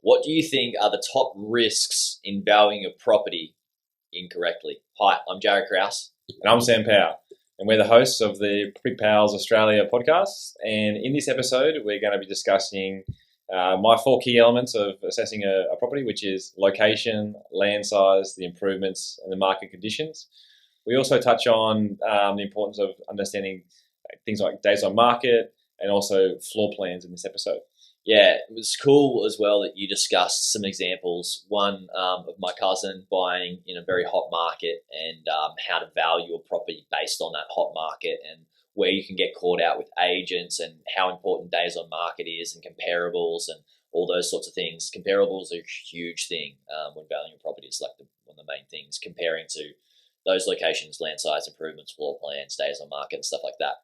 What do you think are the top risks in valuing a property incorrectly? Hi, I'm Jared Krause. And I'm Sam Powell, and we're the hosts of the Property Pals Australia podcast. And in this episode, we're going to be discussing my 4 key elements of assessing a property, which is location, land size, the improvements, and the market conditions. We also touch on the importance of understanding things like days on market and also floor plans in this episode. Yeah, it was cool as well that you discussed some examples. One of my cousin buying in a very hot market and how to value a property based on that hot market and where you can get caught out with agents and how important days on market is and comparables and all those sorts of things. Comparables are a huge thing when valuing a property. It's like one of the main things, comparing to those locations, land size improvements, floor plans, days on market and stuff like that.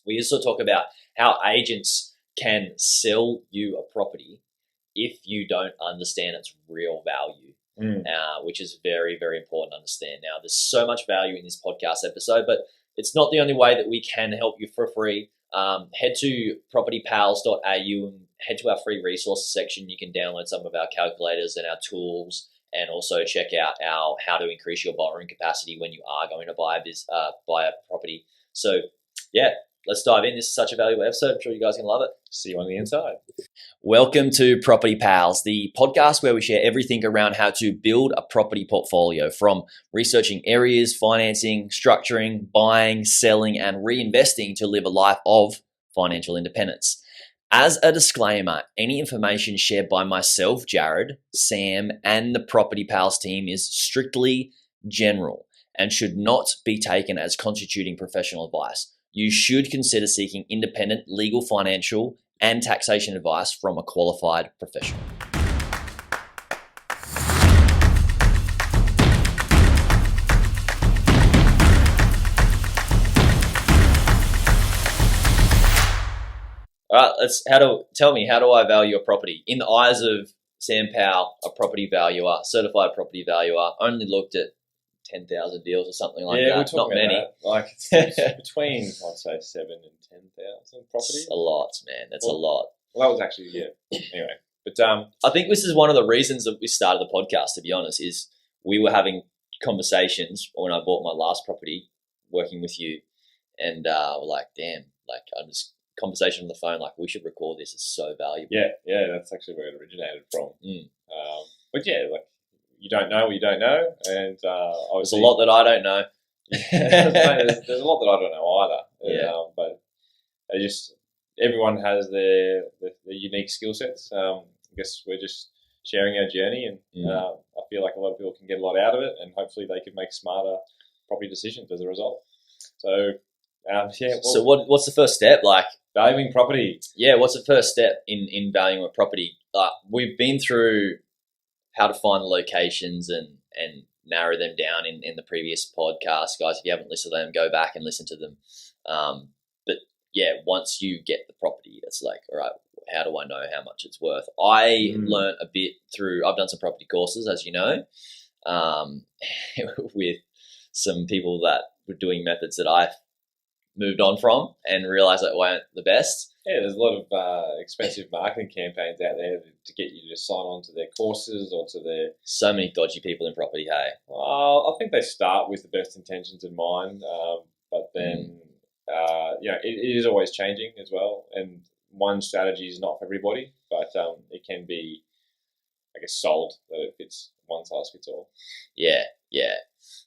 We also talk about how agents can sell you a property if you don't understand its real value, which is very, very important to understand. Now, there's so much value in this podcast episode, but it's not the only way that we can help you for free. Head to propertypals.au and head to our free resources section. You can download some of our calculators and our tools, and also check out our how to increase your borrowing capacity when you are going to buy a property. So, yeah. Let's dive in. This is such a valuable episode. I'm sure you guys are going to love it. See you on the inside. Welcome to Property Pals, the podcast where we share everything around how to build a property portfolio, from researching areas, financing, structuring, buying, selling, and reinvesting to live a life of financial independence. As a disclaimer, any information shared by myself, Jared, Sam, and the Property Pals team is strictly general and should not be taken as constituting professional advice. You should consider seeking independent legal, financial, and taxation advice from a qualified professional. All right, tell me, how do I value a property? In the eyes of Sam Powell, a property valuer, certified property valuer, only looked at 10,000 deals or something like that. Not many. That. Like it's between, I'd say, 7 and 10,000 properties. It's a lot, man. That's a lot. Well, that was actually Anyway, but I think this is one of the reasons that we started the podcast. To be honest, is we were having conversations when I bought my last property, working with you, and we're like, damn, like I'm just conversation on the phone, like we should record this. It's so valuable. Yeah, that's actually where it originated from. But yeah, like. You don't know what you don't know, and there's a lot that I don't know. there's a lot that I don't know either. Yeah. But everyone has their unique skill sets. I guess we're just sharing our journey, and I feel like a lot of people can get a lot out of it, and hopefully they can make smarter property decisions as a result. So, so what's the first step? Like valuing property. Yeah, what's the first step in valuing a property? We've been through how to find the locations and narrow them down in the previous podcast. Guys, if you haven't listened to them, go back and listen to them. But yeah, once you get the property, it's like, all right, how do I know how much it's worth? I learned a bit I've done some property courses, as you know, with some people that were doing methods that I moved on from and realized that weren't the best. Yeah, there's a lot of expensive marketing campaigns out there to get you to sign on to their courses or to their... So many dodgy people in property, hey? Well, I think they start with the best intentions in mind, but then, it is always changing as well. And one strategy is not for everybody, but it can be, I guess, sold that it fits one size fits all. Yeah.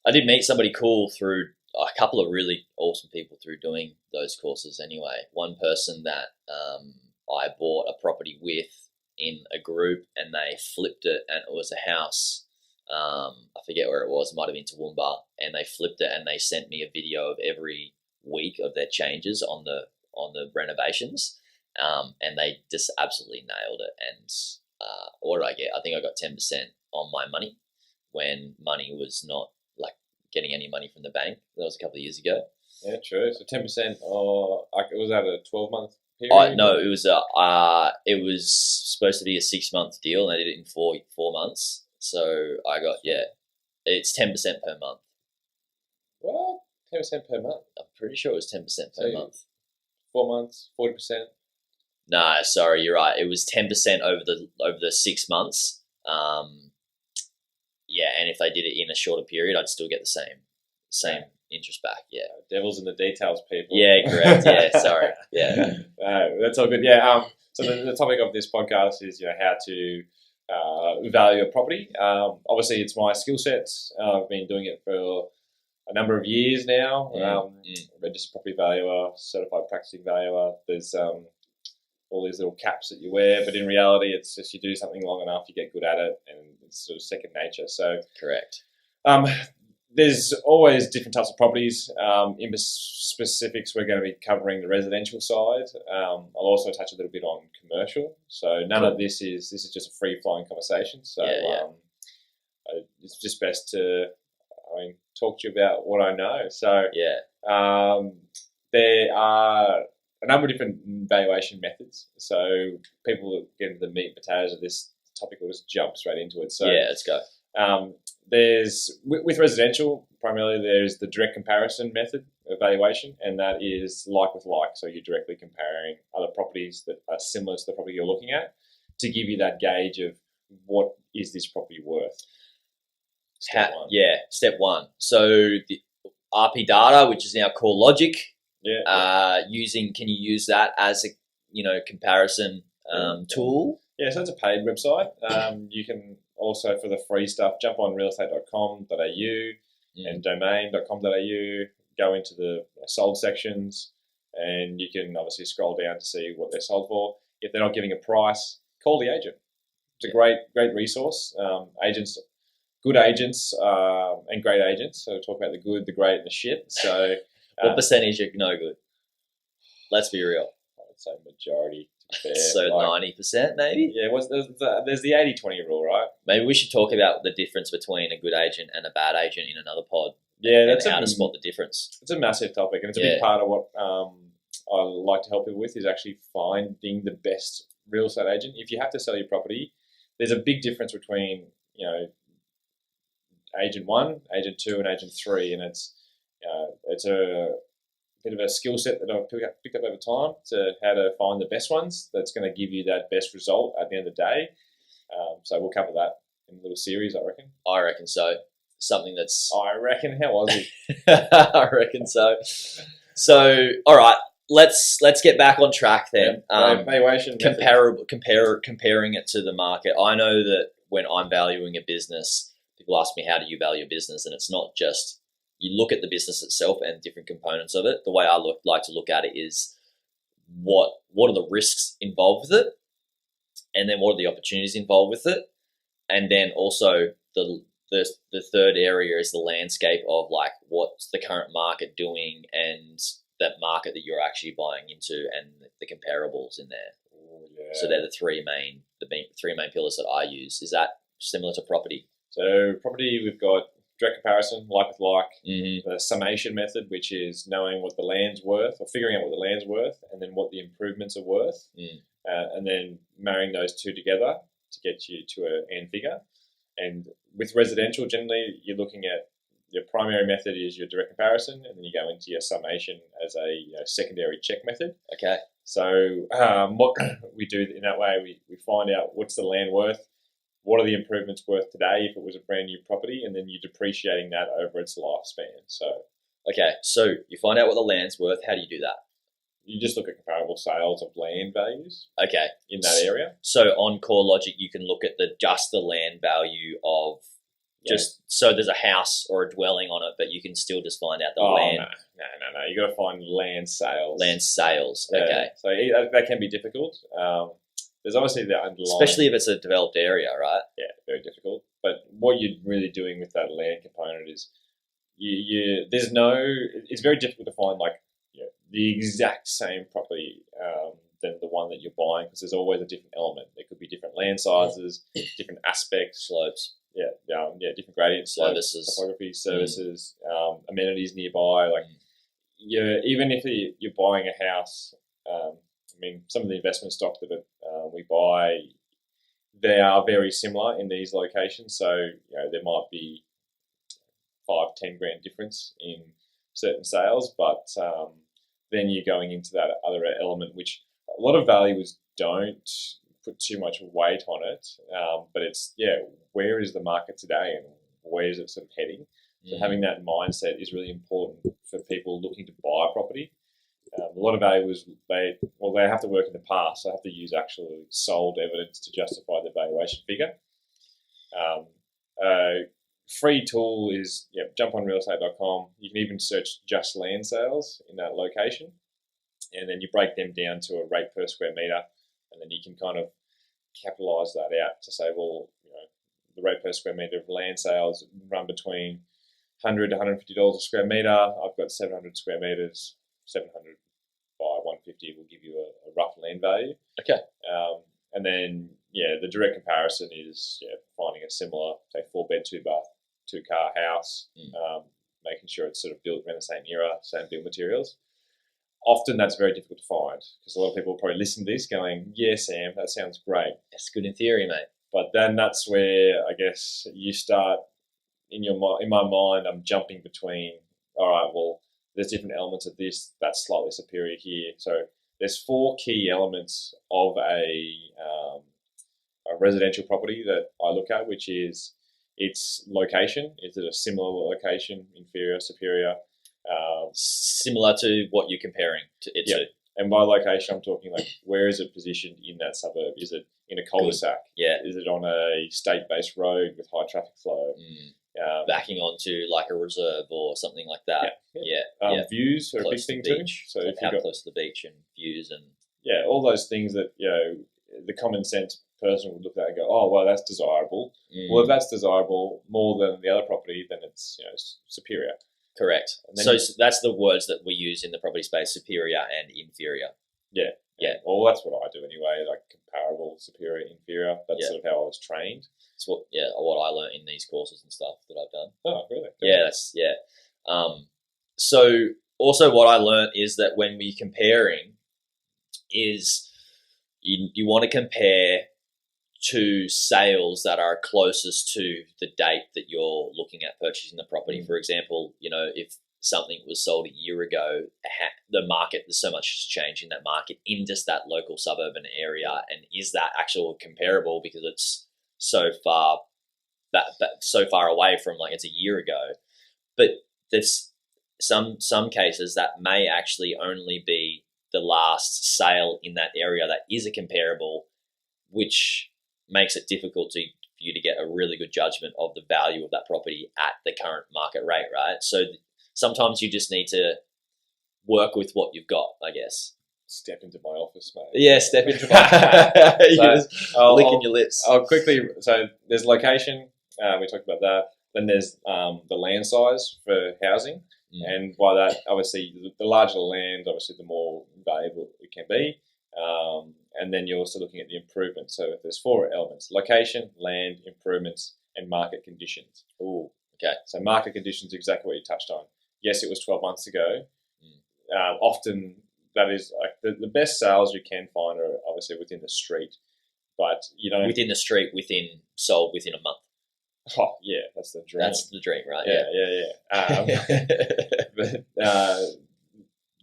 I did meet somebody cool through a couple of really awesome people through doing those courses anyway. One person that I bought a property with in a group, and they flipped it, and it was a house. I forget where it was. It might have been Toowoomba, and they flipped it, and they sent me a video of every week of their changes on the renovations, and they just absolutely nailed it. And what did I get? I think I got 10% on my money when money was not like getting any money from the bank. That was a couple of years ago. Yeah, true. So 10%, or was that a 12-month period? No, it was supposed to be a 6-month deal, and I did it in four months. So I got, it's 10% per month. What? 10% per month? I'm pretty sure it was 10% per month. 4 months, 40%. No, sorry, you're right. It was 10% over the 6 months. Yeah, and if they did it in a shorter period, I'd still get the same interest back. Yeah, Devil's in the details, people. yeah, correct. Yeah, sorry. Yeah, That's all good. Yeah. So the topic of this podcast is how to value a property. Obviously, it's my skill set. I've been doing it for a number of years now. Registered property valuer, certified practicing valuer. There's all these little caps that you wear, but in reality, it's just you do something long enough, you get good at it, and it's sort of second nature. So correct. There's always different types of properties. In specifics, we're going to be covering the residential side. I'll also touch a little bit on commercial. So none of this is just a free flowing conversation. So it's just best to talk to you about what I know. So there are a number of different valuation methods. So people that get into the meat and potatoes of this topic will just jump straight into it. So let's go. There's with residential, primarily there's the direct comparison method of valuation, and that is like with like. So you're directly comparing other properties that are similar to the property you're looking at to give you that gauge of what is this property worth. Step one. So the RP data, which is now CoreLogic, can you use that as a comparison tool? Yeah, so it's a paid website. You can also, for the free stuff, jump on realestate.com.au and domain.com.au, go into the sold sections, and you can obviously scroll down to see what they're sold for. If they're not giving a price, call the agent. It's a great resource. Good agents and great agents. So we'll talk about the good, the great, and the shit. So what percentage are no good? Let's be real. I'd say majority. So 90% maybe? Yeah, there's the 80-20 rule, right? Maybe we should talk about the difference between a good agent and a bad agent in another pod. Yeah, that's how to spot the difference. It's a massive topic, and it's a big part of what I like to help people with is actually finding the best real estate agent. If you have to sell your property, there's a big difference between agent 1, agent 2, and agent 3, and it's a bit of a skill set that I've picked up over time to how to find the best ones that's going to give you that best result at the end of the day. So we'll cover that in a little series, I reckon. I reckon so. Something that's... I reckon. How was it? I reckon so. So, all right, let's get back on track then. Valuation comparing it to the market. I know that when I'm valuing a business, people ask me, how do you value a business? And it's not just... You look at the business itself and different components of it. The way I like to look at it is what are the risks involved with it, and then what are the opportunities involved with it, and then also the third area is the landscape of like what's the current market doing and that market that you're actually buying into and the comparables in there. Ooh, yeah. So they're the three main pillars that I use. Is that similar to property? So property, we've got direct comparison, like with like, the summation method, which is knowing what the land's worth or figuring out what the land's worth and then what the improvements are worth, and then marrying those two together to get you to an end figure. And with residential, generally, you're looking at your primary method is your direct comparison, and then you go into your summation as a secondary check method. Okay. So what we do in that way, we find out what's the land worth, what are the improvements worth today if it was a brand new property, and then you're depreciating that over its lifespan. So you find out what the land's worth. How do you do that? You just look at comparable sales of land values. Okay. In that area. So on CoreLogic, you can look at the land value of so there's a house or a dwelling on it, but you can still just find out the land. No. You got to find land sales. Land sales. Okay. So that can be difficult. There's obviously the underlying... Especially if it's a developed area, right? Yeah, very difficult. But what you're really doing with that land component is it's very difficult to find the exact same property than the one that you're buying, because there's always a different element. There could be different land sizes, different aspects. Slopes. Different gradients, services, topography, services, amenities nearby. Even if you're buying a house, some of the investment stock that we buy, they are very similar in these locations. So there might be 5-10 grand difference in certain sales, but then you're going into that other element, which a lot of valuers don't put too much weight on it, but it's, where is the market today and where is it sort of heading? So having that mindset is really important for people looking to buy a property. A lot of valuers, they have to work in the past, so they have to use actually sold evidence to justify the valuation figure. Free tool is jump on realestate.com. You can even search just land sales in that location, and then you break them down to a rate per square meter, and then you can kind of capitalize that out to say, well, the rate per square meter of land sales run between $100 to $150 a square meter. I've got 700 square meters, 700 by 150 will give you a rough land value. Okay. And then, the direct comparison is finding a similar, say, 4-bed, 2-bath, 2-car house, making sure it's sort of built around the same era, same build materials. Often that's very difficult to find because a lot of people will probably listen to this going, yeah, Sam, that sounds great. That's good in theory, mate. But then that's where I guess you start, in my mind, I'm jumping between, all right, well, there's different elements of this that's slightly superior here. So there's 4 key elements of a residential property that I look at, which is its location. Is it a similar location, inferior, superior? Similar to what you're comparing to it to. And by location, I'm talking like, where is it positioned in that suburb? Is it in a cul-de-sac? Yeah. Is it on a state-based road with high traffic flow? Backing onto like a reserve or something like that. Views are a big thing too. So if you've got close to the beach and views and all those things that the common sense person would look at and go, oh well, that's desirable. Well, if that's desirable more than the other property, then it's superior. Correct. So that's the words that we use in the property space: superior and inferior. Yeah. Well, that's what I do anyway. Like comparable, superior, inferior. That's sort of how I was trained. It's what I learned in these courses and stuff that I've done. Oh, really? So also what I learned is that when we're comparing, is you want to compare to sales that are closest to the date that you're looking at purchasing the property. For example, if something was sold a year ago, the market, there's so much has changed in that market in just that local suburban area, and is that actual comparable because it's so far away from like it's a year ago. But there's some cases that may actually only be the last sale in that area that is a comparable, which makes it difficult for you to get a really good judgment of the value of that property at the current market rate, right? So sometimes you just need to work with what you've got, I guess. Step into my office, mate. Yeah, step into my You're just licking your lips. I'll quickly, so there's location, we talked about that. Then there's the land size for housing. And by that, obviously, the larger the land, obviously, the more valuable it can be. And then you're also looking at the improvements. So there's 4 elements: location, land, improvements, and market conditions. Ooh, okay. So market conditions, exactly what you touched on. Yes, it was 12 months ago. Often that is like the best sales you can find are obviously within the street, but you don't... Within the street, sold within a month. Oh, yeah, that's the dream. That's the dream, right? But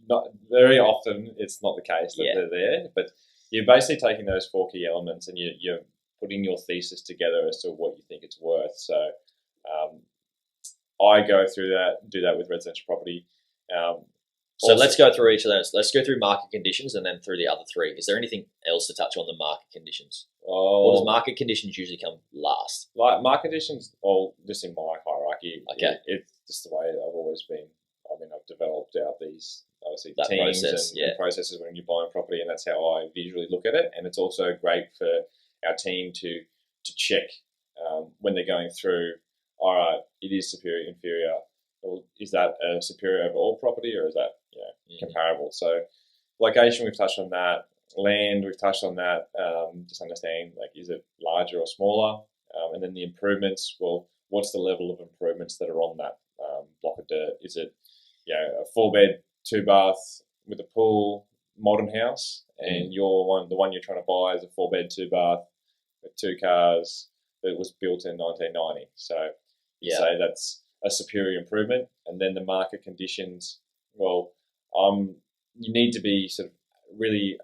not very often it's not the case that they're there. But you're basically taking those 4 key elements and you're putting your thesis together as to what you think it's worth. So I go through that, do that with residential property. So let's go through each of those. Let's go through market conditions and then through the other 3. Is there anything else to touch on the market conditions? Or does market conditions usually come last? Like market conditions, just in my hierarchy, it's just the way I've always been. I mean, I've developed out these obviously teams and processes when you're buying property, and that's how I visually look at it. And it's also great for our team to check when they're going through. All right, it is superior, inferior. Or is that a superior over all property, or is that comparable? So location, we've touched on that. Land, we've touched on that. Just understanding, like, is it larger or smaller? And then the improvements, well, what's the level of improvements that are on that block of dirt? Is it a 4-bed, 2-bath with a pool, modern house, and the one you're trying to buy is a 4-bed, 2-bath with 2 cars that was built in 1990. So you say that's a superior improvement. And then the market conditions, well, you need to be sort of really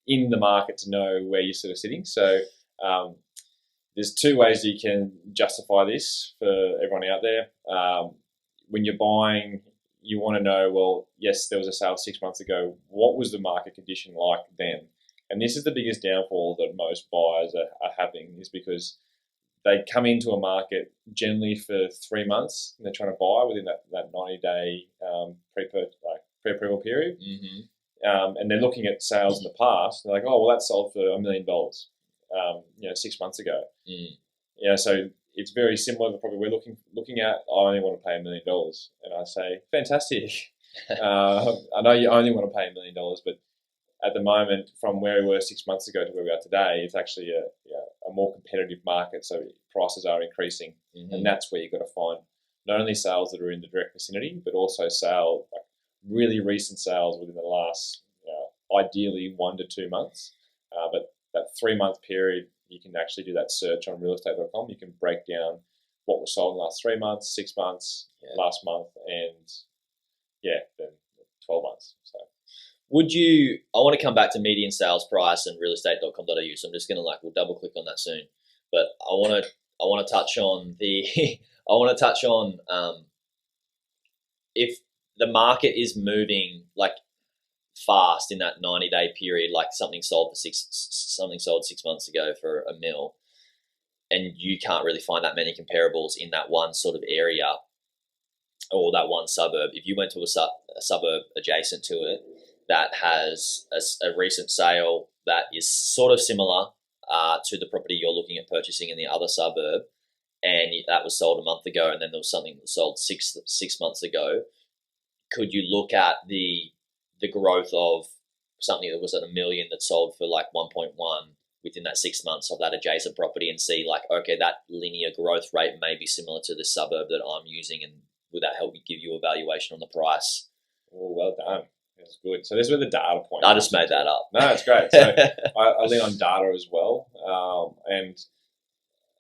in the market to know where you're sort of sitting. So there's two ways you can justify this for everyone out there. When you're buying, you want to know, well, yes, there was a sale 6 months ago. What was the market condition like then? And this is the biggest downfall that most buyers are having, is because they come into a market generally for 3 months and they're trying to buy within that 90-day pre-approval period. Mm-hmm. And they're looking at sales in the past. And they're like, oh, well, that sold for $1 million, 6 months ago. Mm. So it's very similar to probably we're looking at, I only want to pay $1 million. And I say, fantastic. I know you only want to pay $1 million, but at the moment, from where we were 6 months ago to where we are today, it's actually a more competitive market. So prices are increasing. Mm-hmm. And that's where you've got to find not only sales that are in the direct vicinity, but also really recent sales within the last, ideally 1 to 2 months. But that 3 month period, you can actually do that search on realestate.com. You can break down what was sold in the last 3 months, 6 months, last month, and then 12 months. So. I want to come back to median sales price and realestate.com.au, so I'm just going to we'll double click on that soon. But I want to touch on if the market is moving fast in that 90-day period, like something sold 6 months ago for $1 million, and you can't really find that many comparables in that one sort of area or that one suburb. If you went to a suburb adjacent to it that has a recent sale that is sort of similar to the property you're looking at purchasing in the other suburb, and that was sold a month ago, and then there was something that was sold six months ago, could you look at the growth of something that was at $1 million that sold for 1.1 within that 6 months of that adjacent property, and see okay, that linear growth rate may be similar to the suburb that I'm using, and would that help you give you a valuation on the price? Oh, well done. That's good. So this is where the data point. I just made that up. No, it's great. So I lean on data as well. And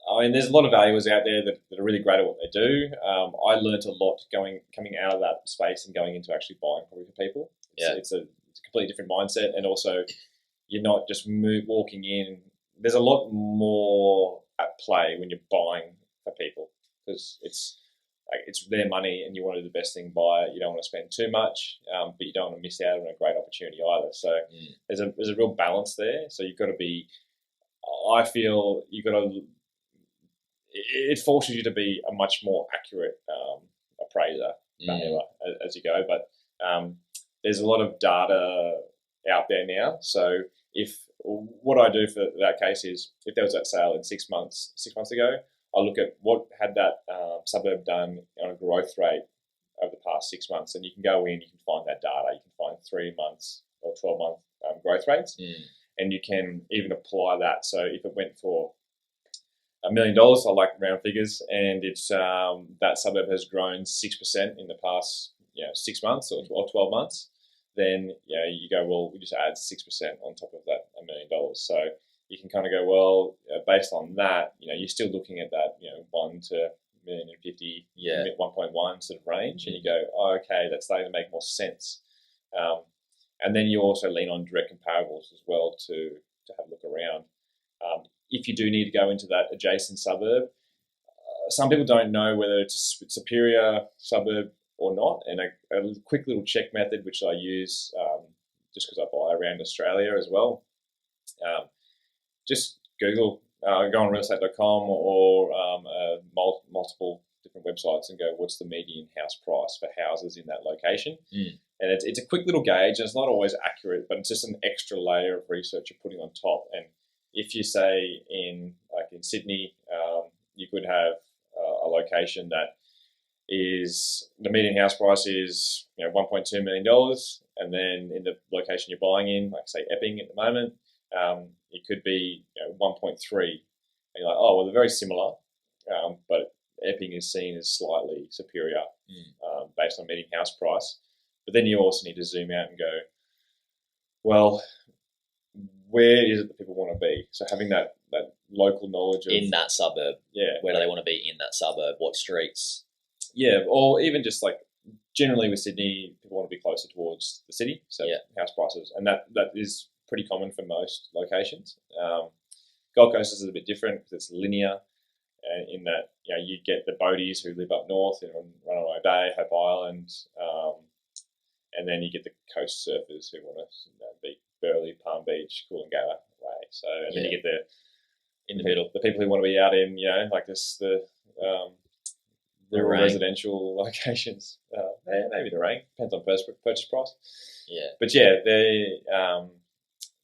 I mean, there's a lot of valuers out there that are really great at what they do. I learned a lot coming out of that space and going into actually buying property for people. It's a completely different mindset, and also you're not just walking in. There's a lot more at play when you're buying for people, because it's their money and you want to do the best thing by it. You don't want to spend too much, but you don't want to miss out on a great opportunity either. So there's a real balance there. So you've got to be, I feel you've got to, it forces you to be a much more accurate appraiser, valuer as you go. But there's a lot of data out there now. So what I do for that case is, if there was that sale in 6 months ago, I look at what had that suburb done on a growth rate over the past 6 months, and you can go in, you can find that data, you can find 3 months or 12-month growth rates, and you can even apply that. So if it went for $1 million, I like round figures, and it's that suburb has grown 6% in the past 6 months or 12 months, then you go, well, we just add 6% on top of that $1 million. So you can kind of go, well, based on that, you're still looking at that, 1 to $1.05 million, 1.1 sort of range, and you go, oh, okay, that's starting to make more sense. And then you also lean on direct comparables as well to have a look around. If you do need to go into that adjacent suburb, some people don't know whether it's a superior suburb or not, and a quick little check method which I use just because I buy around Australia as well. Just Google, go on realestate.com or multiple different websites and go, what's the median house price for houses in that location? And it's a quick little gauge, and it's not always accurate, but it's just an extra layer of research you're putting on top. And if you say in Sydney, you could have a location that is the median house price is $1.2 million, and then in the location you're buying in, like say Epping at the moment, it could be 1.3, and you're like, oh well, they're very similar, but Epping is seen as slightly superior based on median house price. But then you also need to zoom out and go, well, where is it that people want to be? So having that local knowledge of in that suburb, where do they want to be in that suburb? What streets? Yeah, or even just generally with Sydney, people want to be closer towards the city, so house prices, and that is pretty common for most locations. Gold Coast is a bit different because it's linear, in that you get the boaties who live up north in Runaway Bay, Hope Island, and then you get the coast surfers who want to be Burleigh, Palm Beach, Coolangatta way. So and then you get in the middle, the people who want to be out in like this the rural residential locations. Maybe the rank depends on purchase price. Yeah, but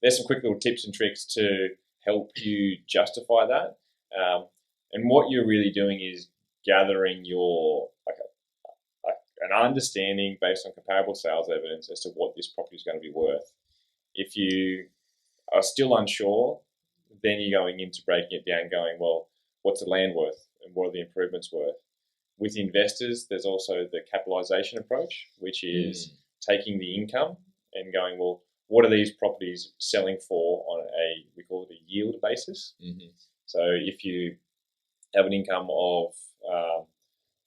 there's some quick little tips and tricks to help you justify that. And what you're really doing is gathering your an understanding based on comparable sales evidence as to what this property is going to be worth. If you are still unsure, then you're going into breaking it down, going, well, what's the land worth and what are the improvements worth? With investors, there's also the capitalisation approach, which is taking the income and going, well, what are these properties selling for on we call it a yield basis? Mm-hmm. So if you have an income of,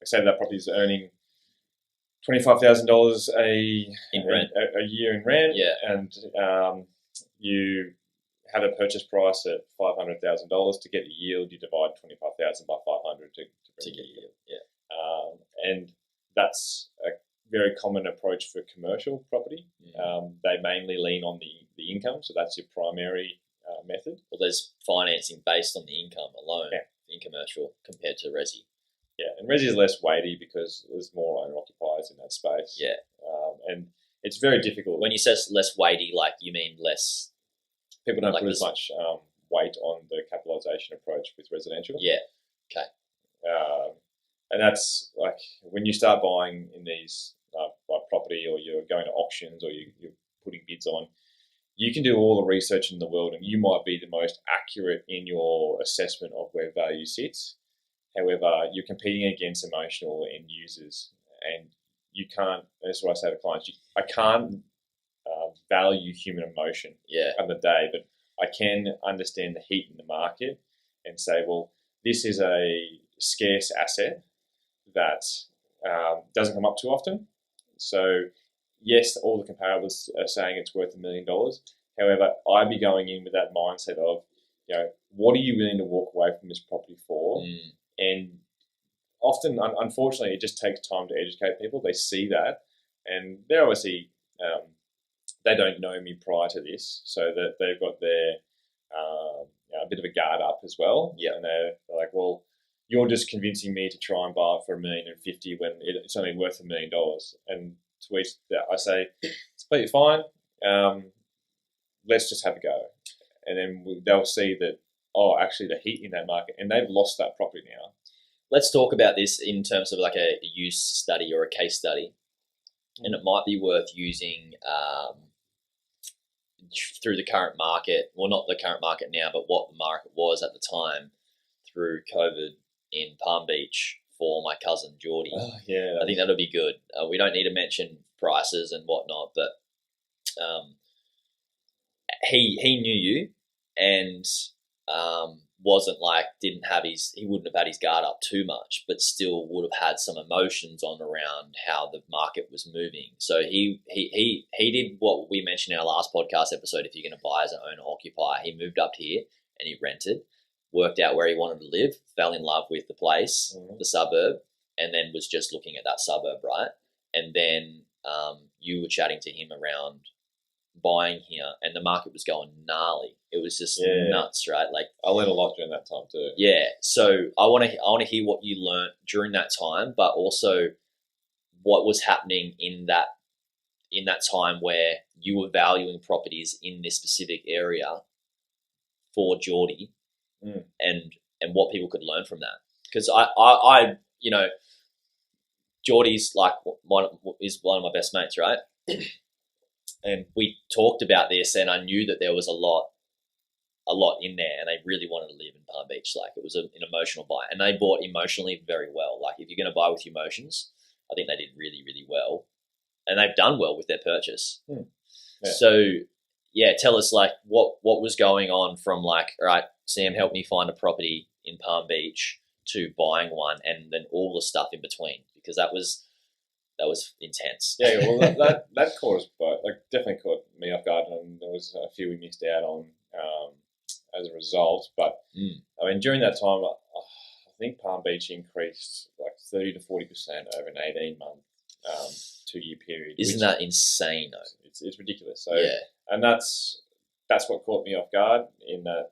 say that property is earning $25,000 a year in rent, and you have a purchase price at $500,000 to get a yield, you divide 25,000 by 500 to bring a yield. And that's a very common approach for commercial property. They mainly lean on the income, so that's your primary method. Well, there's financing based on the income alone in commercial compared to resi. Yeah, and resi is less weighty because there's more owner-occupiers in that space. Yeah. And it's very difficult. When you say less weighty, like you mean less... People don't put as much weight on the capitalisation approach with residential. Yeah, okay. And that's like when you start buying in these like property, or you're going to auctions, or you're putting bids on, you can do all the research in the world and you might be the most accurate in your assessment of where value sits. However, you're competing against emotional end users, and you can't, that's what I say to clients, I can't value human emotion on the day, but I can understand the heat in the market and say, well, this is a scarce asset that doesn't come up too often. So yes, all the comparables are saying it's worth $1 million. However, I'd be going in with that mindset of, what are you willing to walk away from this property for? And often, unfortunately, it just takes time to educate people. They see that, and they're obviously, they don't know me prior to this, so that they've got their a bit of a guard up as well. Yeah, and they're like, well, you're just convincing me to try and buy it for $1.05 million when it's only worth $1 million. And to which I say, it's completely fine. Let's just have a go, and then they'll see that, actually the heat in that market, and they've lost that property now. Let's talk about this in terms of like a use study or a case study, and it might be worth using through the current market, well, not the current market now, but what the market was at the time through COVID in Palm Beach for my cousin Geordie. I think that'll be good. We don't need to mention prices and whatnot, but he knew you, and wasn't like, he wouldn't have had his guard up too much, but still would have had some emotions on around how the market was moving. So he did what we mentioned in our last podcast episode. If you're going to buy as an owner occupier, he moved up here and he rented, worked out where he wanted to live, fell in love with the place, the suburb, and then was just looking at that suburb, right? And then you were chatting to him around buying here, and the market was going gnarly. It was just nuts, right? Like, I learned a lot during that time too. Yeah, so I want to hear what you learnt during that time, but also what was happening in that time where you were valuing properties in this specific area for Geordie, and what people could learn from that. Because I Geordie's like is one of my best mates, right? And we talked about this, and I knew that there was a lot in there, and they really wanted to live in Palm Beach. Like, it was an emotional buy, and they bought emotionally very well. Like, if you're going to buy with emotions, I think they did really, really well, and they've done well with their purchase. So, tell us like what was going on from like, all right, Sam, help me find a property in Palm Beach to buying one, and then all the stuff in between, because that was that was intense. Yeah, well, that caught us, but like definitely caught me off guard, and there was a few we missed out on as a result. But I mean, during that time, I think Palm Beach increased like 30 to 40% over an 18-month, 2-year period. Isn't that insane though? It's ridiculous. So yeah, and that's what caught me off guard in that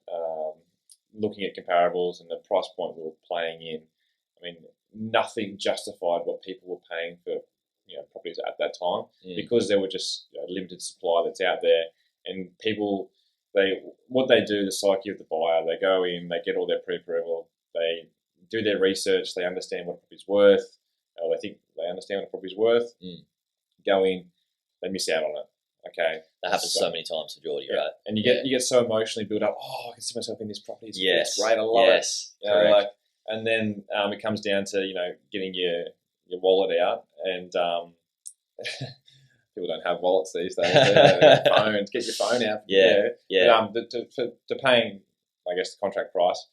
looking at comparables and the price point we were playing in. I mean, nothing justified what people were paying for properties at that time because there were just limited supply that's out there, and people what they do, the psyche of the buyer, they go in, they get all their pre-approval, they do their research, they understand what a property's worth, or they think they understand what a property's worth, go in, they miss out on it. Okay, that happens so many times for Geordie, right? And you get so emotionally built up. Oh, I can see myself in this property. It's great. I love it. Correct. And then it comes down to getting your wallet out, and people don't have wallets these days. Phones, get your phone out. Yeah. But, to paying, I guess, the contract price,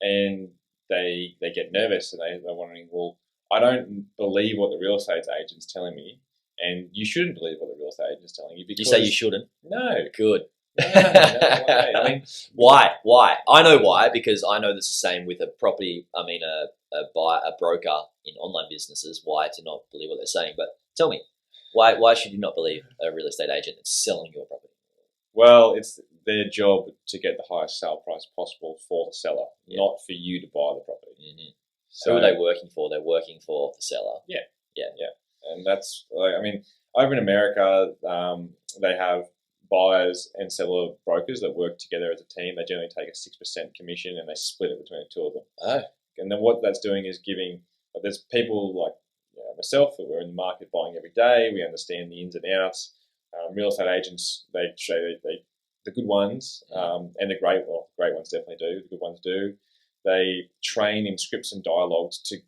and they get nervous and they're wondering, well, I don't believe what the real estate agent's telling me, and you shouldn't believe what the real estate agent's telling you. Because you say you shouldn't? No. Good. No way. I mean, why? I know why, because I know that's the same with a property. I mean, a broker in online businesses. Why to not believe what they're saying? But tell me, why should you not believe a real estate agent that's selling your property? Well, it's their job to get the highest sale price possible for the seller, not for you to buy the property. Mm-hmm. So who are they working for? They're working for the seller. Yeah. And that's, I mean, over in America, they have buyers and seller brokers that work together as a team. They generally take a 6% commission and they split it between the two of them. Oh. And then what that's doing is giving, there's people like myself that we're in the market buying every day. We understand the ins and outs. Real estate agents, they show the good ones and the great ones definitely do. The good ones do. They train in scripts and dialogues to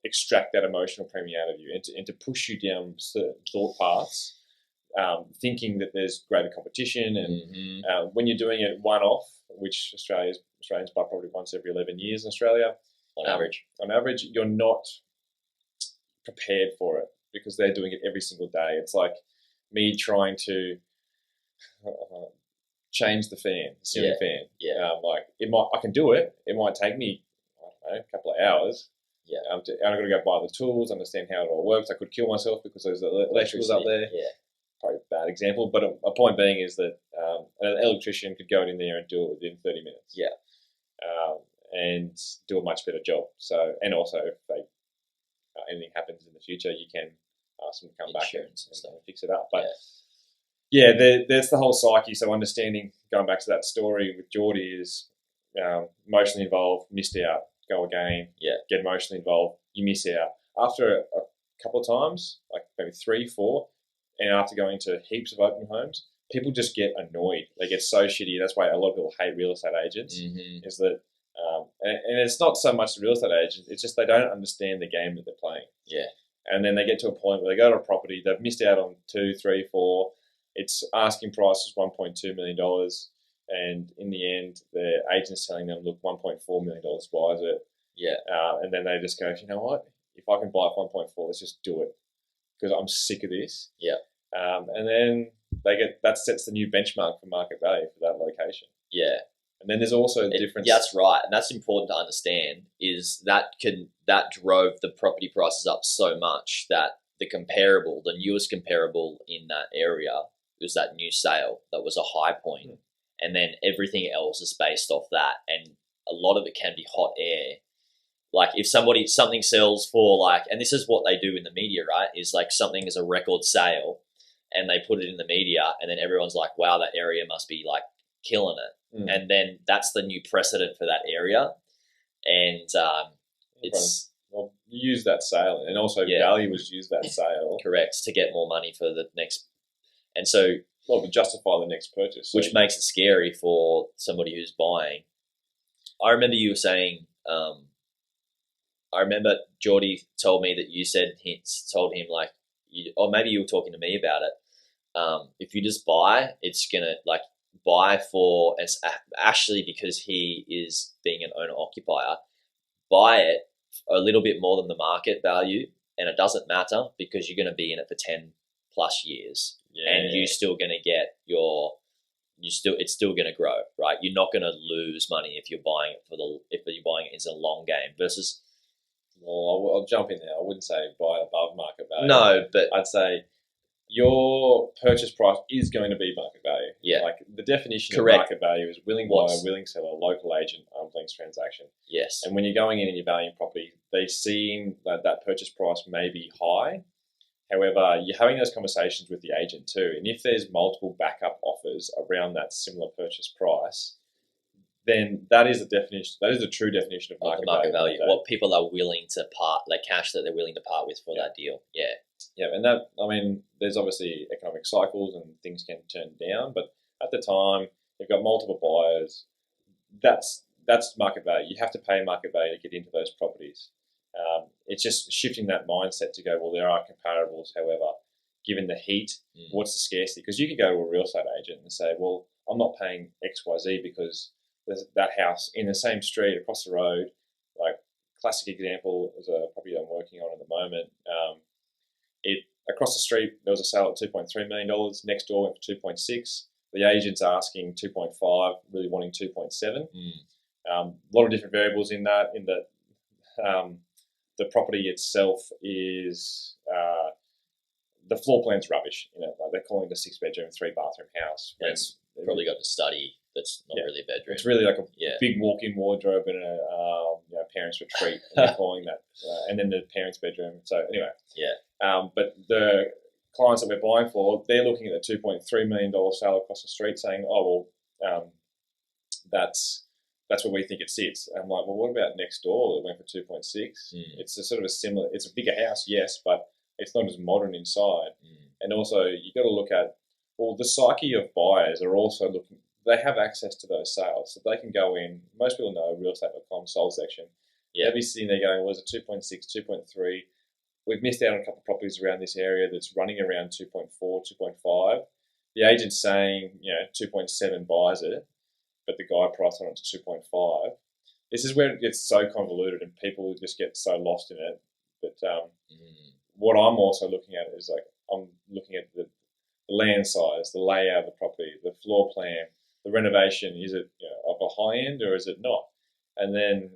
extract that emotional premium out of you and to push you down certain thought paths, thinking that there's greater competition. And when you're doing it one-off, which Australians buy probably once every 11 years in Australia, on average, you're not prepared for it because they're doing it every single day. It's like me trying to change the ceiling fan. I can do it. It might take me, a couple of hours. Yeah. I've got to go buy the tools, understand how it all works. I could kill myself because there's electricals up there. Yeah. Probably a bad example, but a point being is that an electrician could go in there and do it within 30 minutes. Yeah. And do a much better job. So, and also if anything happens in the future, you can ask them to come back and fix it up. But there's the whole psyche. So understanding, going back to that story with Geordie, is emotionally involved, missed out, go again, get emotionally involved, you miss out. After a couple of times, like maybe 3, 4, and after going to heaps of open homes, people just get annoyed. They get so shitty. That's why a lot of people hate real estate agents, is that, and it's not so much the real estate agent, it's just they don't understand the game that they're playing. Yeah. And then they get to a point where they go to a property, they've missed out on 2, 3, 4, its asking price is $1.2 million. And in the end, the agent's telling them, look, $1.4 million buys it. Yeah. And then they just go, you know what? If I can buy it for 1.4, let's just do it because I'm sick of this. Yeah. And then that sets the new benchmark for market value for that location. Yeah. And then there's also the difference. Yeah, that's right. And that's important to understand is that drove the property prices up so much that the newest comparable in that area was that new sale that was a high point. And then everything else is based off that. And a lot of it can be hot air. Like if something sells for and this is what they do in the media, right? Is like something is a record sale and they put it in the media and then everyone's like, wow, that area must be like killing it. And then that's the new precedent for that area. And it's... Well, you use that sale and also value was use that sale. Correct, to get more money for the next... And so... Well, to justify the next purchase. Which makes it scary for somebody who's buying. I remember you were saying... I remember Geordie told me that you told him or maybe you were talking to me about it. If you just buy, it's going to buy for, it's actually because he is being an owner occupier, buy it a little bit more than the market value and it doesn't matter because you're going to be in it for 10 plus years, and you're still going to get it's still going to grow, right? You're not going to lose money if you're buying it as a long game versus. Well, I'll jump in there. I wouldn't say buy above market value. No, but I'd say your purchase price is going to be market value. Yeah. Like the definition Correct. of market value is willing buyer, willing seller, local agent, arm's length transaction. Yes. And when you're going in and you're valuing property, they seem that purchase price may be high. However, you're having those conversations with the agent too. And if there's multiple backup offers around that similar purchase price, then that is the definition. That is the true definition of market value. What people are willing to the cash that they're willing to part with for that deal. Yeah. Yeah, and that, I mean, there's obviously economic cycles and things can turn down, but at the time, you've got multiple buyers. That's market value. You have to pay market value to get into those properties. It's just shifting that mindset to go, well, there are comparables. However, given the heat, what's the scarcity? Because you could go to a real estate agent and say, well, I'm not paying XYZ because there's that house in the same street across the road. Like classic example is a property I'm working on at the moment. Across the street, there was a sale at $2.3 million. Next door went for 2.6. The agent's asking 2.5, really wanting 2.7. A lot of different variables in that. In that, the property itself is the floor plan's rubbish. You know, like they're calling it a 6-bedroom, 3-bathroom house. It's probably got the study that's not really a bedroom. It's really like a big walk-in wardrobe and a parents' retreat. And they're calling that, and then the parents' bedroom. So anyway, but the clients that we're buying for, they're looking at the $2.3 million sale across the street, saying, "Oh well, that's where we think it sits." And I'm like, "Well, what about next door that went for 2.6? It's a sort of a similar. It's a bigger house, yes, but it's not as modern inside. And also, you got to look at the psyche of buyers are also looking. They have access to those sales, so they can go in. Most people know realestate.com sold section. They'll be sitting there going, "Well, it's a 2.6, 2.3. We've missed out on a couple of properties around this area that's running around 2.4, 2.5. The agent's saying, 2.7 buys it, but the guide price on it's 2.5. This is where it gets so convoluted and people just get so lost in it. But what I'm also looking at is I'm looking at the land size, the layout of the property, the floor plan, the renovation. Is it of a high end or is it not? And then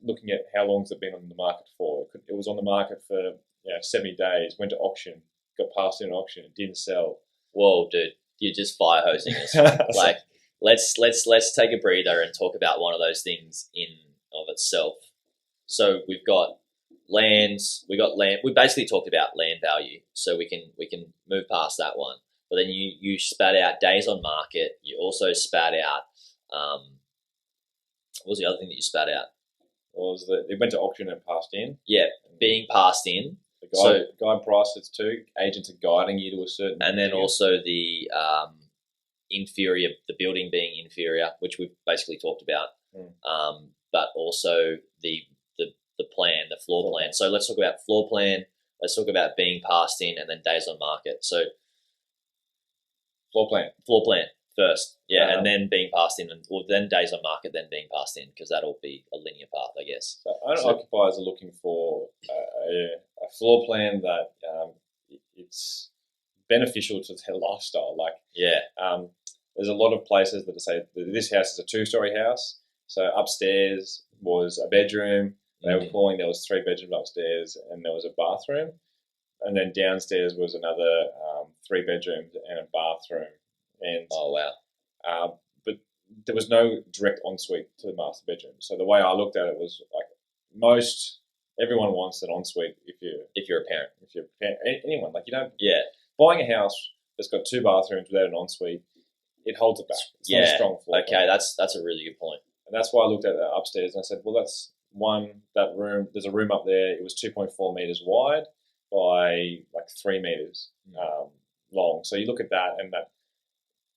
looking at how long has it been on the market for. It was on the market for 70 days, went to auction, got passed in an auction, it didn't sell. Whoa, dude, you're just fire hosing us. Let's take a breather and talk about one of those things in of itself. So we've got lands, we basically talked about land value, so we can move past that one. But then you spat out days on market. You also spat out what was the other thing that you spat out? Well, it went to auction and passed in. Yeah, being passed in. The guide price it's too. Agents are guiding you to a certain. And then also the inferior, the building being inferior, which we've basically talked about. But also the plan, the floor plan. So let's talk about floor plan. Let's talk about being passed in, and then days on market. So floor plan first, and then being passed in, and then days on market, then being passed in, because that'll be a linear path, I guess. So occupiers are looking for a floor plan that it's beneficial to their lifestyle. There's a lot of places that say this house is a 2-story house. So upstairs was a bedroom. They were calling there was 3 bedrooms upstairs and there was a bathroom, and then downstairs was another 3 bedrooms and a bathroom. And oh wow! But there was no direct ensuite to the master bedroom. So the way I looked at it was everyone wants an ensuite if you're a parent, anyone buying a house that's got 2 bathrooms without an ensuite, it holds it back. It's not a strong floor. Okay, that's a really good point. And that's why I looked at upstairs and I said, well, that's that room. There's a room up there. It was 2.4 meters wide by 3 meters long. So you look at that, and that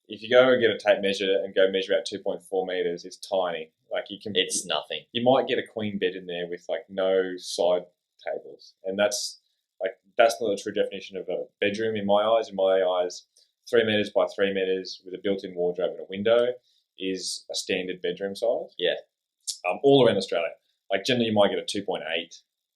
if you go and get a tape measure and go measure out 2.4 meters, it's tiny. It's nothing. You might get a queen bed in there with no side tables, and that's not the true definition of a bedroom in my eyes. In my eyes, 3 meters by 3 meters with a built-in wardrobe and a window is a standard bedroom size. Yeah. All around Australia. Generally, you might get a 2.8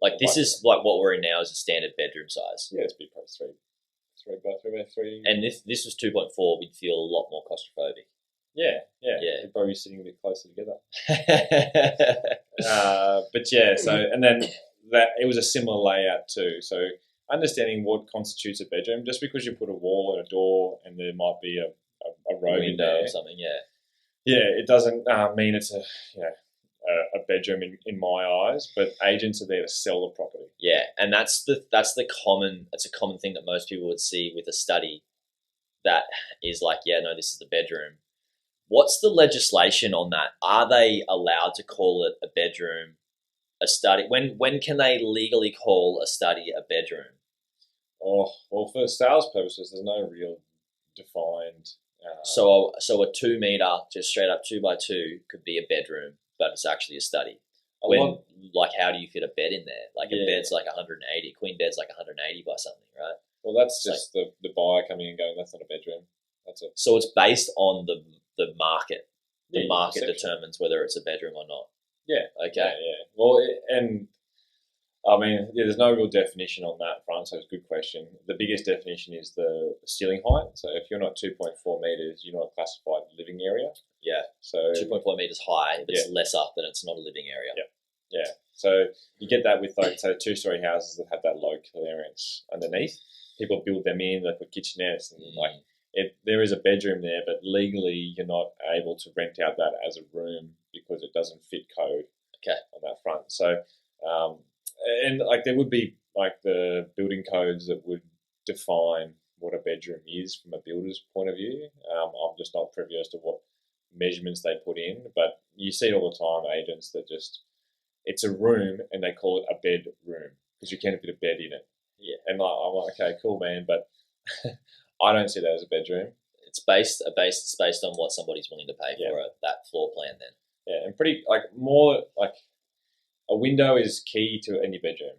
Like this is like what we're in now is a standard bedroom size. Yeah, it's probably three. And this was 2.4. We'd feel a lot more claustrophobic. Yeah. They're probably sitting a bit closer together. But yeah, so and then that it was a similar layout too. So understanding what constitutes a bedroom, just because you put a wall and a door and there might be a robe in there or something, it doesn't mean it's a bedroom in my eyes. But agents are there to sell the property. Yeah, and that's a common thing that most people would see with a study. That is like, this is the bedroom. What's the legislation on that? Are they allowed to call it a bedroom, a study? When can they legally call a study a bedroom? Oh, well, for sales purposes, there's no real defined. So a 2 meter, just straight up 2x2, could be a bedroom, but it's actually a study. How do you fit a bed in there? Like a bed's like 180, queen bed's like 180 by something, right? Well, that's just the buyer coming and going, that's not a bedroom. That's it. So it's based on the market. The market determines whether it's a bedroom or not. Yeah. Okay. Yeah. Well, and I mean, there's no real definition on that front, so it's a good question. The biggest definition is the ceiling height. So if you're not 2.4 meters, you're not classified living area. Yeah. So 2.4 meters high. If it's less up, then it's not a living area. Yeah. So you get that with like, say, 2-story houses that have that low clearance underneath. People build them in, they put kitchenettes and there is a bedroom there, but legally you're not able to rent out that as a room because it doesn't fit code. Okay. On that front. So, and like there would be like the building codes that would define what a bedroom is from a builder's point of view. I'm just not privy as to what measurements they put in, but you see it all the time, agents that it's a room and they call it a bedroom because you can't fit a bed in it. Yeah. And I'm like, okay, cool, man, but I don't see that as a bedroom. It's based on what somebody's willing to pay for that floor plan then. Yeah, and pretty more like a window is key to any bedroom.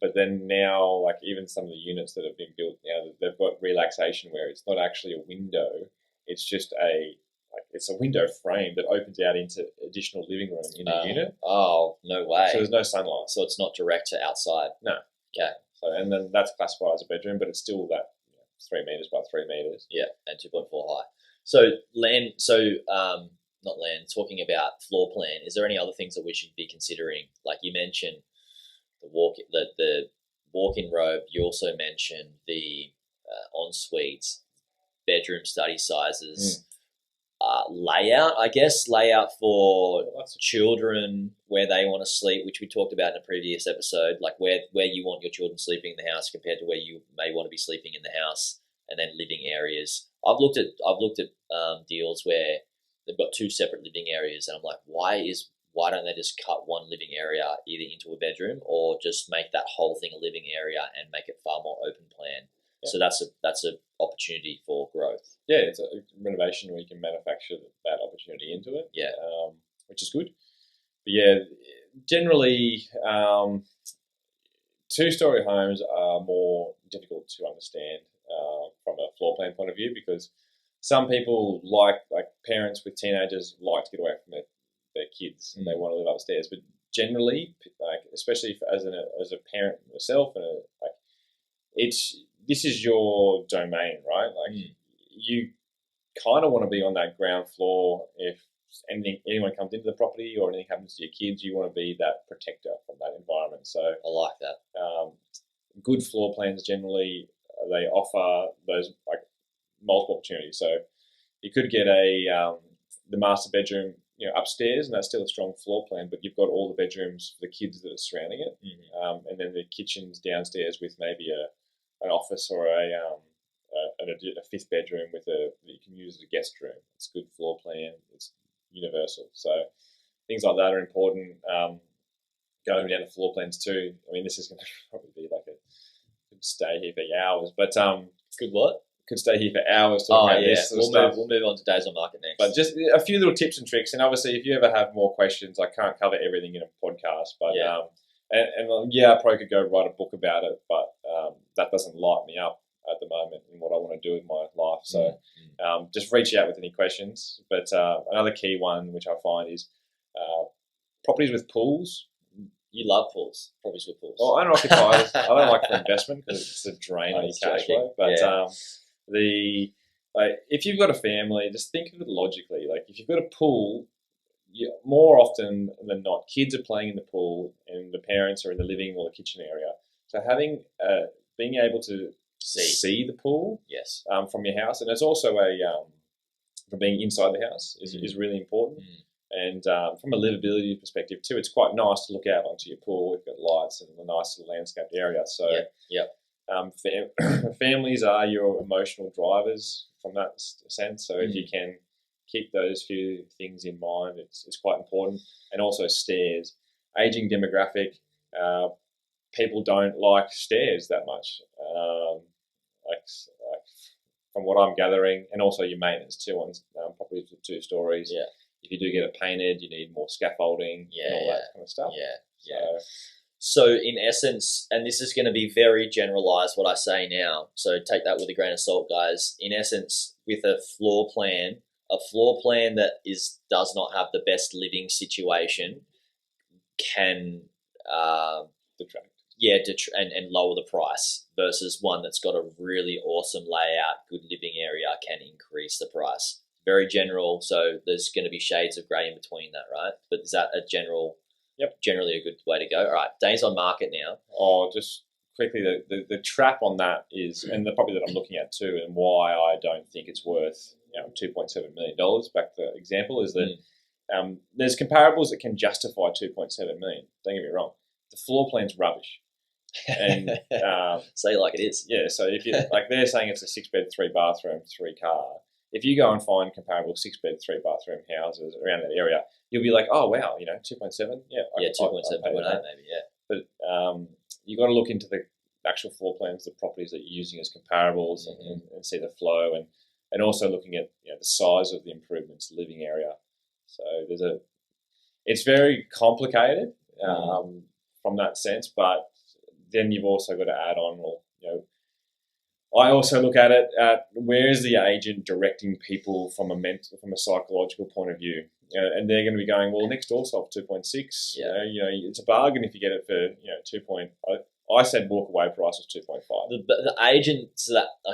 But then now, like even some of the units that have been built now, they've got relaxation where it's not actually a window; it's just it's a window frame that opens out into additional living room in the unit. Oh, no way! So there's no sunlight, so it's not direct to outside. No. Okay. So and then that's classified as a bedroom, but it's still that 3 meters by 3 meters. Yeah, and 2.4 high. So not land. Talking about floor plan, is there any other things that we should be considering? Like you mentioned, the walk-in robe. You also mentioned the en-suites, bedroom study sizes, layout. I guess layout for children where they want to sleep, which we talked about in a previous episode. Like where you want your children sleeping in the house compared to where you may want to be sleeping in the house, and then living areas. I've looked at deals where they've got 2 separate living areas, and I'm like, why don't they just cut one living area either into a bedroom or just make that whole thing a living area and make it far more open plan? Yeah. So that's a opportunity for growth. Yeah, it's a renovation where you can manufacture that opportunity into it. Yeah, which is good. But yeah, generally, 2-story homes are more difficult to understand from a floor plan point of view because some people like parents with teenagers like to get away from their kids and they want to live upstairs. But generally, especially as a parent myself, and this is your domain, right? You kind of want to be on that ground floor. If anyone comes into the property or anything happens to your kids, you want to be that protector from that environment. So I like that. Good floor plans generally they offer those multiple opportunities. So you could get the master bedroom, upstairs, and that's still a strong floor plan, but you've got all the bedrooms for the kids that are surrounding it, and then the kitchen's downstairs with maybe an office or a 5th bedroom that you can use as a guest room. It's a good floor plan. It's universal. So things like that are important. Going down to floor plans too. I mean, this is going to probably be could stay here for hours, but good what? Could stay here for hours talking about this sort of stuff. We'll move on to days on market next. But just a few little tips and tricks, and obviously, if you ever have more questions, I can't cover everything in a podcast, but I probably could go write a book about it, but that doesn't light me up at the moment in what I want to do with my life. So just reach out with any questions. But another key one, which I find is properties with pools You love pools, properties with pools. Well, owner occupiers, I don't like for investment because it's a drain on your cash joking. flow. But Yeah. if you've got a family, just think of it logically. Like if you've got a pool, more often than not, kids are playing in the pool and the parents are in the living or the kitchen area. So having being able to see the pool, yes, from your house, and it's also from being inside the house is really important. And from a livability perspective too, it's quite nice to look out onto your pool. We've got lights and a nice little landscaped area. So families are your emotional drivers from that sense. So if you can keep those few things in mind, it's quite important. And also stairs. Aging demographic, people don't like stairs that much. Like from what I'm gathering, and also your maintenance too on properties with 2 stories. Yeah. If you do get it painted, you need more scaffolding and all that kind of stuff. So in essence, and this is going to be very generalized what I say now, so take that with a grain of salt, guys. In essence, with a floor plan that does not have the best living situation can detract. And lower the price, versus one that's got a really awesome layout, good living area can increase the price. Very general, so there's going to be shades of grey in between that, right? But is that a generally a good way to go? All right, days on market now. Oh, just quickly, the trap on that is, and the property that I'm looking at too, and why I don't think it's worth $2.7 million. Back to the example is that there's comparables that can justify $2.7 million. Don't get me wrong, the floor plan's rubbish. And say it like it is. Yeah, so if you like, they're saying it's a 6-bed, 3-bathroom, 3-car. If you go and find comparable 6-bed, 3-bathroom houses around that area, you'll be like, oh wow, 2.7, yeah, 2.7, maybe, yeah. But you got to look into the actual floor plans, the properties that you're using as comparables, and see the flow, and also looking at the size of the improvements, living area. So it's very complicated from that sense, but then you've also got to add on, I also look at it at where is the agent directing people from a psychological point of view, and they're going to be going, well, next door sold 2.6. It's a bargain if you get it for 2. I said walk away price was 2.5. The agent,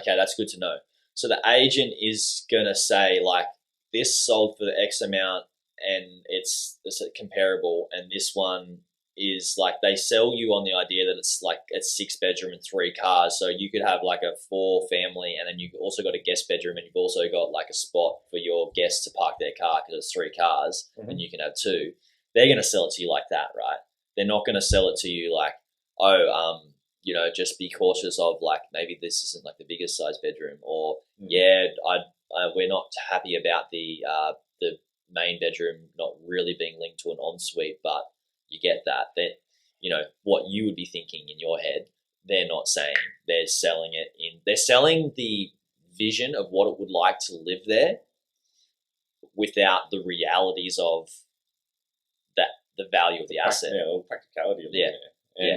that's good to know. So the agent is going to say like, this sold for the X amount and it's comparable, and this one is like, they sell you on the idea that it's 6-bedroom and 3 cars. So you could have like a 4 family, and then you've also got a guest bedroom, and you've also got like a spot for your guests to park their car because it's 3 cars and you can have 2. They're going to sell it to you like that, right? They're not going to sell it to you like, just be cautious of like, maybe this isn't like the biggest size bedroom, or we're not happy about the main bedroom not really being linked to an ensuite, but you get that what you would be thinking in your head, they're not saying. They're selling they're selling the vision of what it would like to live there without the realities of the value of the asset. The practicality of it.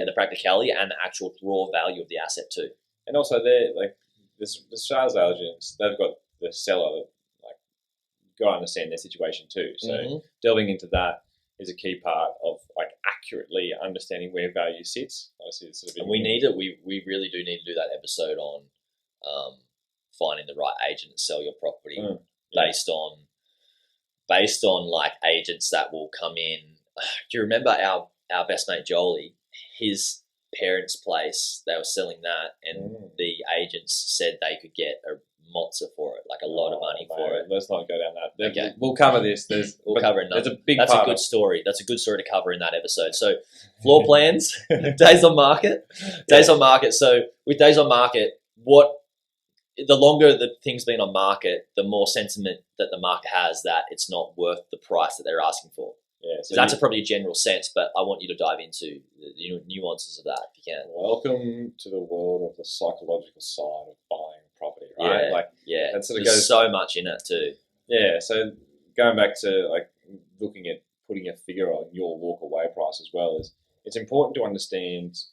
The practicality and the actual raw value of the asset too. And also they're like the sales agents, they've got the seller got to understand their situation too. So delving into that is a key part of like accurately understanding where value sits. Obviously, it's sort of, and we really do need to do that episode on finding the right agent to sell your property based on like agents that will come in. Do you remember our best mate Jolie? His parents' place, they were selling that, and the agents said they could get a mozza for it, like a lot of money for it. Let's not go down that. Okay. We'll cover this. We'll cover it. That's a good story. That's a good story to cover in that episode. So floor plans, days on market. So with days on market, the longer the thing's been on market, the more sentiment that the market has that it's not worth the price that they're asking for. Yeah, so that's probably a general sense, but I want you to dive into the nuances of that if you can. Welcome to the world of the psychological side of buying property, right? That sort of goes so much in it too. Yeah, so going back to like looking at putting a figure on your walk away price as well, is it's important to understand,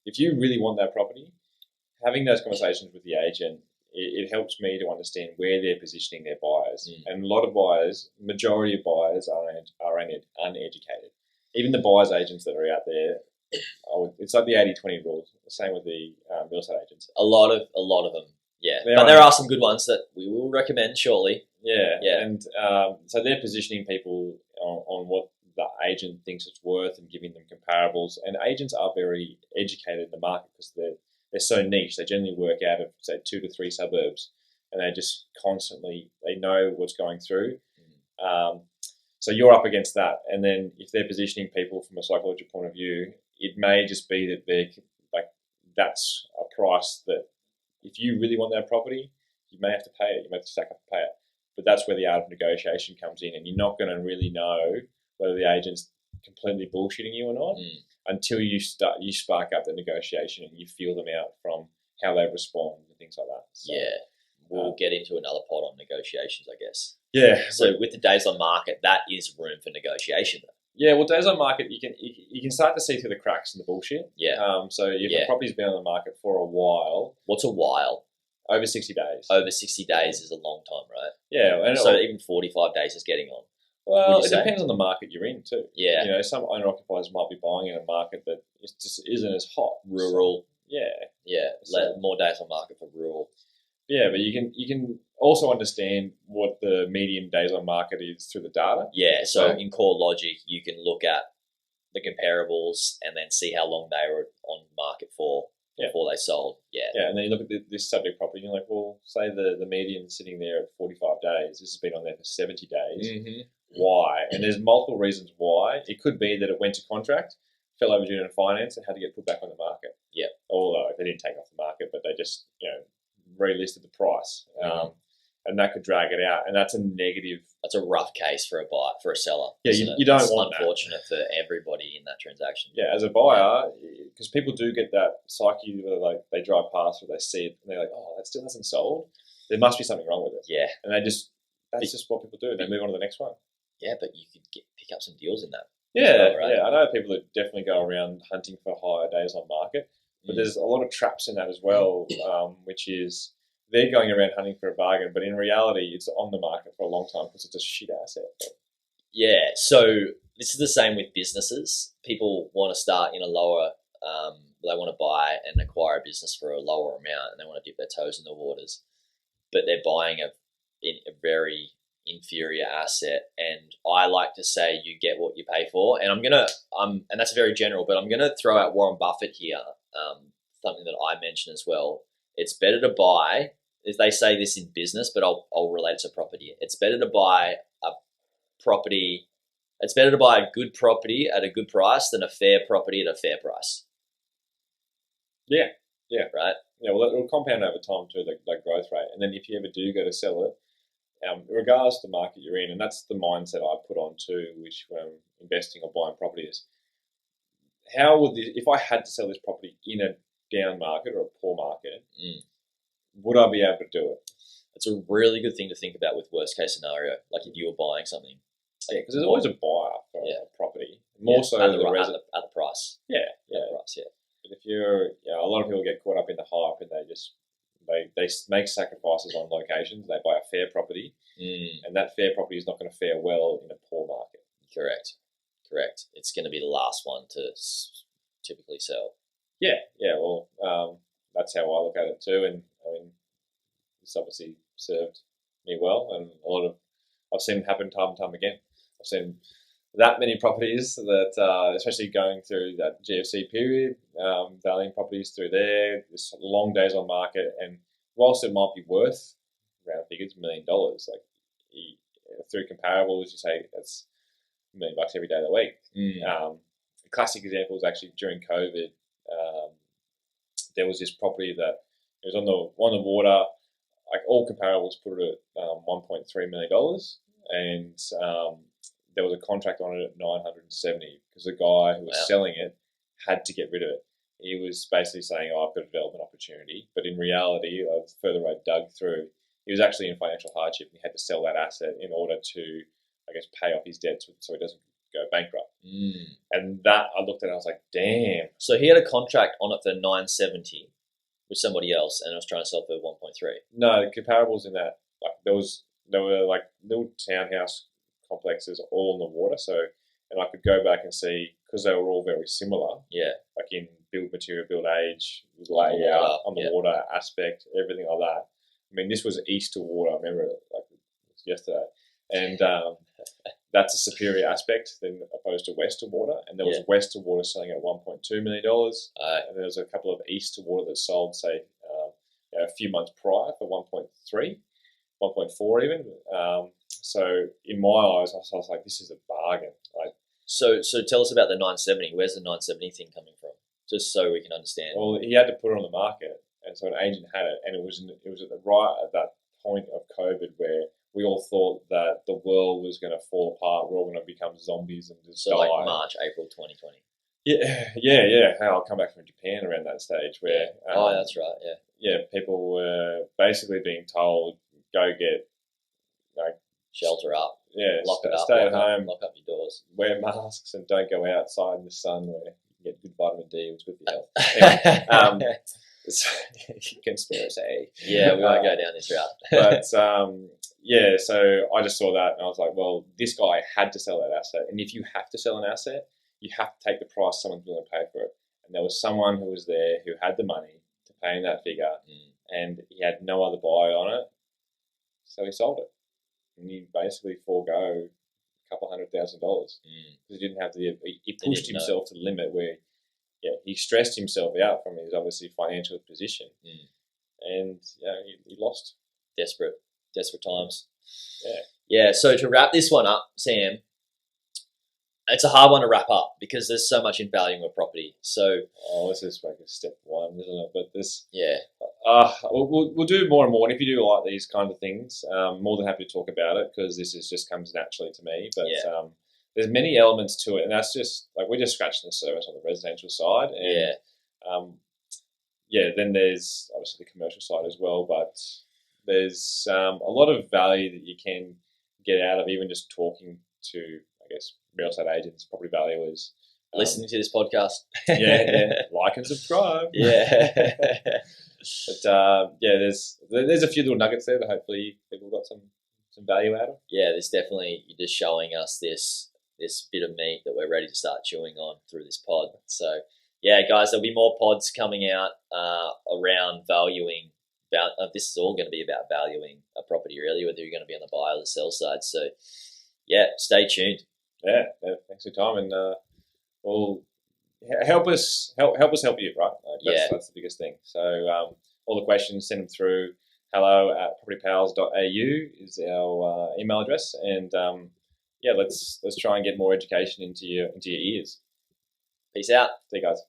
if you really want that property, having those conversations with the agent, it helps me to understand where they're positioning their buyers. And a lot of buyers, majority of buyers are uneducated. even the buyer's agents that are out there, it's like the 80-20 rule. The same with the real estate agents. A lot of them, yeah. There But are. there are some good ones that we will recommend shortly. Yeah, Yeah. and so they're positioning people on what the agent thinks it's worth and giving them comparables. And agents are very educated in the market because they're so niche. They generally work out of, say, 2 to 3 suburbs, and they just constantly, they know what's going through. So you're up against that, and then if they're positioning people from a psychological point of view, it may just be that they're like, that's a price that if you really want that property, you may have to pay it. You may have to stack up and pay it. But that's where the art of negotiation comes in, and you're not going to really know whether the agent's completely bullshitting you or not until you spark up the negotiation and you feel them out from how they respond and things like that. So, yeah, we'll get into another pod on negotiations, I guess. Yeah. So with the days on market, that is room for negotiation. Yeah, well, days on market, you can start to see through the cracks and the bullshit. Yeah. So if a property's been on the market for a while, what's a while? Over 60 days. Over 60 days is a long time, right? Yeah, and so even 45 days is getting on. Well, it depends on the market you're in too. Yeah. You know, some owner occupiers might be buying in a market that just isn't as hot. Rural. So, yeah. Yeah. So, more days on market for rural. Yeah, but you can also understand what the median days on market is through the data. Yeah. So in core logic, you can look at the comparables and then see how long they were on market for before they sold. Yeah. Yeah, and then you look at this subject property and you're like, well, say the median's sitting there at 45 days. This has been on there for 70 days. Mm-hmm. Why? And there's multiple reasons why. It could be that it went to contract, fell over due to finance, and had to get put back on the market. Yeah. Although they didn't take it off the market, but they just relisted the price, and that could drag it out, and that's a negative. That's a rough case for a seller. Yeah, you don't want unfortunate for everybody in that transaction. Yeah, as a buyer, because people do get that psyche where like they drive past or they see it and they're like, oh, that still hasn't sold. There must be something wrong with it. Yeah, and that's just what people do. They move on to the next one. Yeah, but you could pick up some deals in that. Yeah, well, right? Yeah. I know people that definitely go around hunting for higher days on market, but there's a lot of traps in that as well, which is they're going around hunting for a bargain, but in reality, it's on the market for a long time because it's a shit asset. Yeah, so this is the same with businesses. People want to start in a lower, they want to buy and acquire a business for a lower amount, and they want to dip their toes in the waters, but they're buying a very inferior asset. And I like to say you get what you pay for. And and that's very general, but I'm gonna throw out Warren Buffett here, something that I mentioned as well. It's better to buy, if they say this in business, but I'll relate it to property. It's better to buy a property. It's better to buy a good property at a good price than a fair property at a fair price. Yeah. Right? Yeah, well, it will compound over time too, that growth rate. And then if you ever do go to sell it, regardless of the market you're in, and that's the mindset I put on too, which when I'm investing or buying property is, how would if I had to sell this property in a down market or a poor market, would I be able to do it? It's a really good thing to think about with worst case scenario, like if you were buying something. Yeah, because there's always a buyer for a property, more so at the price. Yeah. At the price, yeah. But if a lot of people get caught up in the hype and they make sacrifices on locations. They buy a fair property, and that fair property is not going to fare well in a poor market. Correct. It's going to be the last one to typically sell. Yeah. Well, that's how I look at it too, and I mean, it's obviously served me well, and I've seen it happen time and time again. I've seen that many properties that, especially going through that GFC period, valuing properties through there, there's long days on market, and whilst it might be worth round figures $1 million, like through comparables, you say that's $1 million every day of the week. A classic example is actually during COVID. There was this property that it was on the water. Like all comparables put it at $1.3 million, and there was a contract on it at $970 because the guy who was selling it had to get rid of it. He was basically saying, "Oh, I've got a development opportunity," but in reality, the further I dug through, he was actually in financial hardship and he had to sell that asset in order to, I guess, pay off his debt so he doesn't go bankrupt. And that I looked at it, I was like, damn. So he had a contract on it for $970 with somebody else, and I was trying to sell for 1.3. No, the comparables in that, like there were like little townhouse complexes all in the water. So and I could go back and see, because they were all very similar, Yeah. like in build material, build age, layout, on the water aspect, everything like that. I mean, this was east to water. I remember it like it was yesterday, and that's a superior aspect than opposed to west to water. And there was west to water selling at $1.2 million, and there was a couple of east to water that sold, say, a few months prior for 1.3, 1.4 even. So in my eyes, I was like, this is a bargain. Like, So tell us about the 970. Where's the 970 thing coming from? Just so we can understand. well, he had to put it on the market, and so an agent had it, and it was at that point of COVID where we all thought that the world was going to fall apart. We're all going to become zombies and just die. Like March, April 2020. Yeah. I'll come back from Japan around that stage where. That's right. Yeah. People were basically being told, go get, shelter up. Yeah, lock it up. Stay at home. Lock up your doors. Wear masks and don't go outside in the sun where you can get good vitamin D, which is good for your health. Anyway, conspiracy. Yeah, we won't go down this route. But so I just saw that and I was like, well, this guy had to sell that asset. And if you have to sell an asset, you have to take the price someone's willing to pay for it. And there was someone who was there who had the money to pay in that figure, and he had no other buyer on it, so he sold it. And he basically forego a couple $100,000 because he didn't have the. He pushed himself to the limit where, he stressed himself out from his obviously financial position, and he lost. Desperate times. Yeah. So to wrap this one up, Sam, it's a hard one to wrap up because there's so much in valuing a property. So this is like step one, isn't it? But this, we'll do more and more. And if you do like these kind of things, more than happy to talk about it because this just comes naturally to me. But there's many elements to it, and that's just like we're just scratching the surface on the residential side. And, then there's obviously the commercial side as well. But there's a lot of value that you can get out of even just talking to, I guess, real estate agents, property valuers. Listening to this podcast. Like and subscribe. But there's a few little nuggets there that hopefully people got some value out of. Yeah, there's definitely, you're just showing us this bit of meat that we're ready to start chewing on through this pod. So guys, there'll be more pods coming out around valuing. This is all going to be about valuing a property, really, whether you're going to be on the buy or the sell side. So stay tuned. Yeah, thanks for your time, and we'll help us help you, right? That's the biggest thing. So all the questions, send them through. hello@propertypals.au is our email address, and let's try and get more education into your ears. Peace out. See you guys.